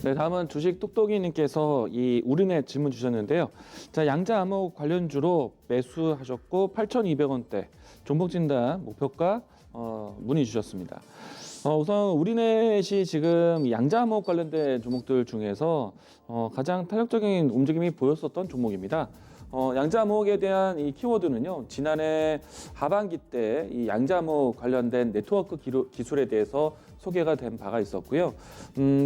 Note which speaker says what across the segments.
Speaker 1: 네, 다음은 주식 똑똑이님께서 이 우리네 질문 주셨는데요. 자, 양자 암호 관련주로 매수하셨고 8,200원대 종목 진단 목표가 문의 주셨습니다. 우선 우리넷이 지금 양자 암호 관련된 종목들 중에서 가장 탄력적인 움직임이 보였었던 종목입니다. 양자 암호에 대한 이 키워드는요, 지난해 하반기 때 이 양자 암호 관련된 네트워크 기술에 대해서 소개가 된 바가 있었고요.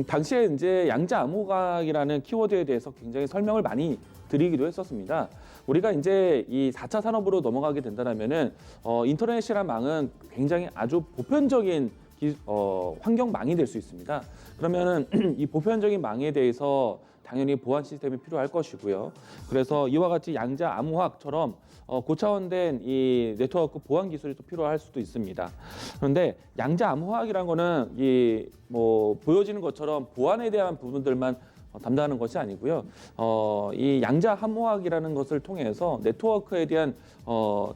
Speaker 1: 당시에 이제 양자 암호학이라는 키워드에 대해서 굉장히 설명을 많이 드리기도 했었습니다. 우리가 이제 이 4차 산업으로 넘어가게 된다면은 인터넷이란 망은 굉장히 아주 보편적인 환경망이 될 수 있습니다. 그러면은 이 보편적인 망에 대해서 당연히 보안 시스템이 필요할 것이고요. 그래서 이와 같이 양자 암호학처럼 고차원된 이 네트워크 보안 기술이 또 필요할 수도 있습니다. 그런데 양자 암호학이라는 거는 이 뭐 보여지는 것처럼 보안에 대한 부분들만 담당하는 것이 아니고요. 이 양자 암호학이라는 것을 통해서 네트워크에 대한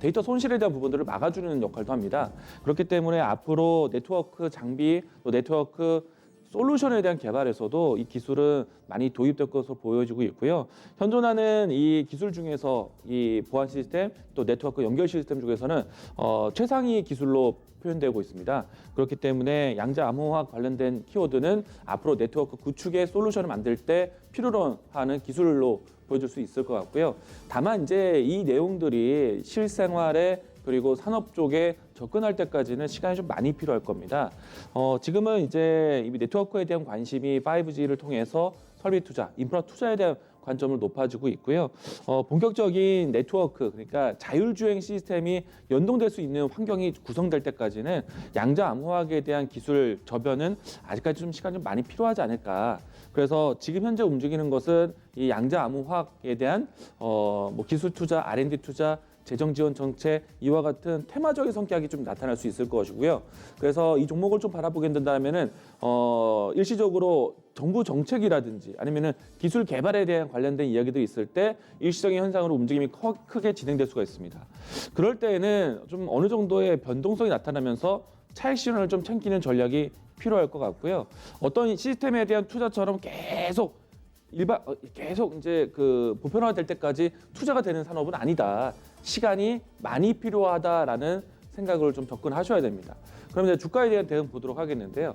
Speaker 1: 데이터 손실에 대한 부분들을 막아주는 역할도 합니다. 그렇기 때문에 앞으로 네트워크 장비, 또 네트워크 솔루션에 대한 개발에서도 이 기술은 많이 도입될 것으로 보여지고 있고요. 현존하는 이 기술 중에서 이 보안 시스템 또 네트워크 연결 시스템 중에서는 최상위 기술로 표현되고 있습니다. 그렇기 때문에 양자 암호학 관련된 키워드는 앞으로 네트워크 구축의 솔루션을 만들 때 필요로 하는 기술로 보여줄 수 있을 것 같고요. 다만 이제 이 내용들이 실생활에 그리고 산업 쪽에 접근할 때까지는 시간이 좀 많이 필요할 겁니다. 지금은 이제 이 네트워크에 대한 관심이 5G를 통해서 설비 투자, 인프라 투자에 대한 관점을 높아지고 있고요. 본격적인 네트워크, 그러니까 자율주행 시스템이 연동될 수 있는 환경이 구성될 때까지는 양자 암호학에 대한 기술 저변은 아직까지 좀 시간이 좀 많이 필요하지 않을까. 그래서 지금 현재 움직이는 것은 이 양자 암호학에 대한 뭐 기술 투자, R&D 투자, 재정 지원 정책 이와 같은 테마적인 성격이 좀 나타날 수 있을 것이고요. 그래서 이 종목을 좀 바라보게 된다면은 일시적으로 정부 정책이라든지 아니면은 기술 개발에 대한 관련된 이야기들이 있을 때 일시적인 현상으로 움직임이 크게 진행될 수가 있습니다. 그럴 때에는 좀 어느 정도의 변동성이 나타나면서 차익 실현을 좀 챙기는 전략이 필요할 것 같고요. 어떤 시스템에 대한 투자처럼 계속 이제 그 보편화될 때까지 투자가 되는 산업은 아니다. 시간이 많이 필요하다라는 생각을 좀 접근하셔야 됩니다. 그럼 이제 주가에 대한 대응 보도록 하겠는데요.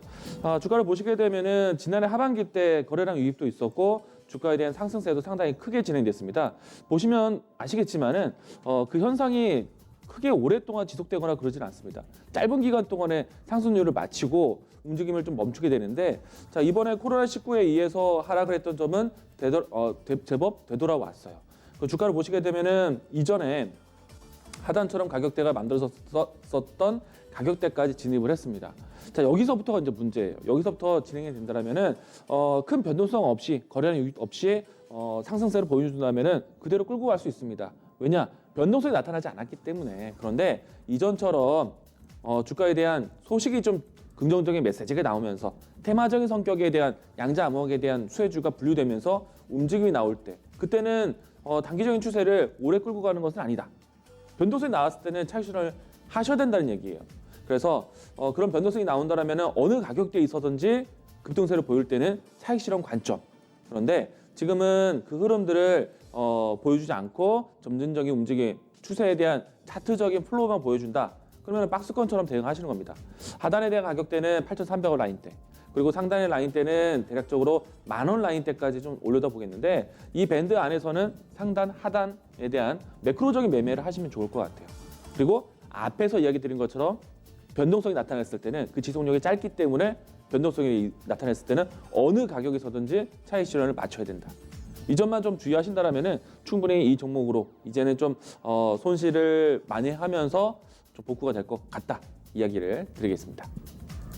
Speaker 1: 주가를 보시게 되면은 지난해 하반기 때 거래량 유입도 있었고 주가에 대한 상승세도 상당히 크게 진행됐습니다. 보시면 아시겠지만은 그 현상이 크게 오랫동안 지속되거나 그러지는 않습니다. 짧은 기간 동안에 상승률을 마치고 움직임을 좀 멈추게 되는데, 자, 이번에 코로나19에 의해서 하락을 했던 점은 제법 되돌아왔어요. 그 주가를 보시게 되면은 이전에 하단처럼 가격대가 만들어졌었던 가격대까지 진입을 했습니다. 자, 여기서부터가 이제 문제예요. 여기서부터 진행이 된다면은 큰 변동성 없이 거래량 유입 없이 상승세를 보여준다면은 그대로 끌고 갈 수 있습니다. 왜냐? 변동성이 나타나지 않았기 때문에. 그런데 이전처럼 주가에 대한 소식이 좀 긍정적인 메시지가 나오면서 테마적인 성격에 대한 양자 암호학에 대한 수혜주가 분류되면서 움직임이 나올 때, 그때는 단기적인 추세를 오래 끌고 가는 것은 아니다. 변동성이 나왔을 때는 차익 실현을 하셔야 된다는 얘기예요. 그래서 그런 변동성이 나온다면 어느 가격대에 있어든지 급등세를 보일 때는 차익 실현 관점. 그런데 지금은 그 흐름들을 보여주지 않고 점진적인 움직임, 추세에 대한 차트적인 플로우만 보여준다. 그러면 박스권처럼 대응하시는 겁니다. 하단에 대한 가격대는 8,300원 라인대, 그리고 상단의 라인대는 대략적으로 10,000원 라인대까지 좀 올려다 보겠는데, 이 밴드 안에서는 상단, 하단에 대한 매크로적인 매매를 하시면 좋을 것 같아요. 그리고 앞에서 이야기 드린 것처럼 변동성이 나타났을 때는 그 지속력이 짧기 때문에 변동성이 나타났을 때는 어느 가격에서든지 차익 실현을 맞춰야 된다. 이 점만 좀 주의하신다면 충분히 이 종목으로 이제는 좀 손실을 많이 하면서 좀 복구가 될 것 같다, 이야기를 드리겠습니다.